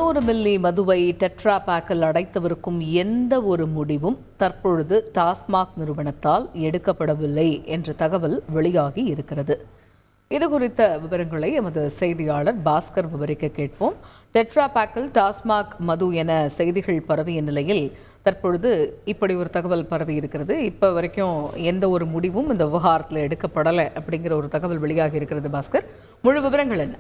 300 milli மதுவை tetra பேக்கில் அடைத்தவிருக்கும் எந்த ஒரு முடிவும் தற்பொழுது டாஸ்மாக் நிறுவனத்தால் எடுக்கப்படவில்லை என்ற தகவல் வெளியாகி இருக்கிறது. இது குறித்த விவரங்களை எமது செய்தியாளர் பாஸ்கர் விவரிக்க கேட்போம். டெட்ரா பேக்கில் டாஸ்மாக் மது என செய்திகள் பரவிய நிலையில் தற்பொழுது இப்படி ஒரு தகவல் பரவி இருக்கிறது. இப்போ வரைக்கும் எந்த ஒரு முடிவும் இந்த விவகாரத்தில் எடுக்கப்படலை அப்படிங்கிற ஒரு தகவல் வெளியாகி இருக்கிறது. பாஸ்கர், முழு விவரங்கள் என்ன?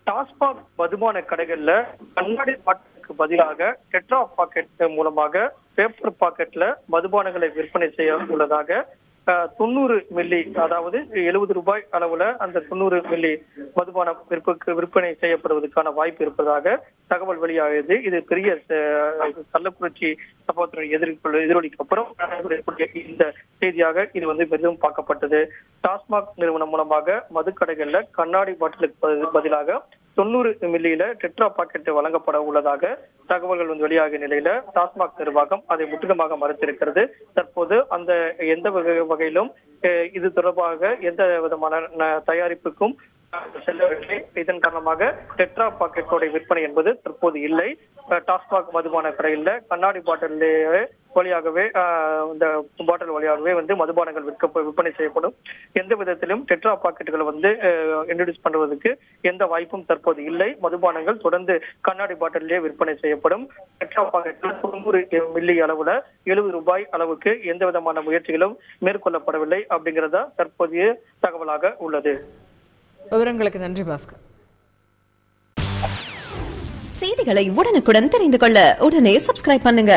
டாஸ்மாக் மதுபான கடைகள்ல கண்ணாடி பாட்டிலுக்கு பதிலாக டெட்ரா பாக்கெட் மூலமாக பேப்பர் பாக்கெட்ல மதுபானங்களை விற்பனை செய்ய உள்ளதாக 90 மில்லி, அதாவது 70 ரூபாய் அளவுல அந்த 90 மில்லி மதுபான விற்பனை செய்யப்படுவதற்கான வாய்ப்பு இருப்பதாக தகவல் வெளியாகியது. இது பெரிய கள்ளக்குறிச்சி சம்பவத்தினுடைய எதிரொலிக்கு அப்புறம் இந்த செய்தியாக இது பெரிதும் பார்க்கப்பட்டது. டாஸ்மாக் நிறுவனம் மூலமாக மதுக்கடைகள்ல கண்ணாடி பாட்டிலுக்கு பதிலாக 90 மில்லியில டெட்ரா பாக்கெட் வழங்கப்பட உள்ளதாக தகவல்கள் வெளியாகிய நிலையில டாஸ்மாக் நிர்வாகம் அதை முற்றிலுமாக மறுத்திருக்கிறது. தற்போது அந்த எந்த வகையிலும் இது தொடர்பாக எந்த விதமான தயாரிப்புக்கும் செல்லவில்லை. இதன் காரணமாக டெட்ரா பாக்கெட்டோட விற்பனை என்பது தற்போது இல்லை. டாஸ்மாக் மதுபான கடையில் கண்ணாடி பாட்டிலே வழியாகவே இந்த பாட்டில் வழியாகவே மதுபானங்கள் விற்பனை செய்யப்படும். எந்த விதத்திலும் டெட்ரா பாக்கெட்டுகளை இன்ட்ரோடியூஸ் பண்றதுக்கு எந்த வாய்ப்பும் தற்போது இல்லை. மதுபானங்கள் தொடர்ந்து கண்ணாடி பாட்டிலே விற்பனை செய்யப்படும். டெட்ரா பாக்கெட்டில் 90 மில்லி அளவுல 70 ரூபாய் அளவுக்கு எந்த விதமான முயற்சிகளும் மேற்கொள்ளப்படவில்லை அப்படிங்கிறதா தற்போதைய தகவலாக உள்ளது. விவரங்களுக்கு நன்றி பாஸ்கர். செய்திகளை உடனுக்குடன் தெரிந்து கொள்ள உடனே சப்ஸ்கிரைப் பண்ணுங்க.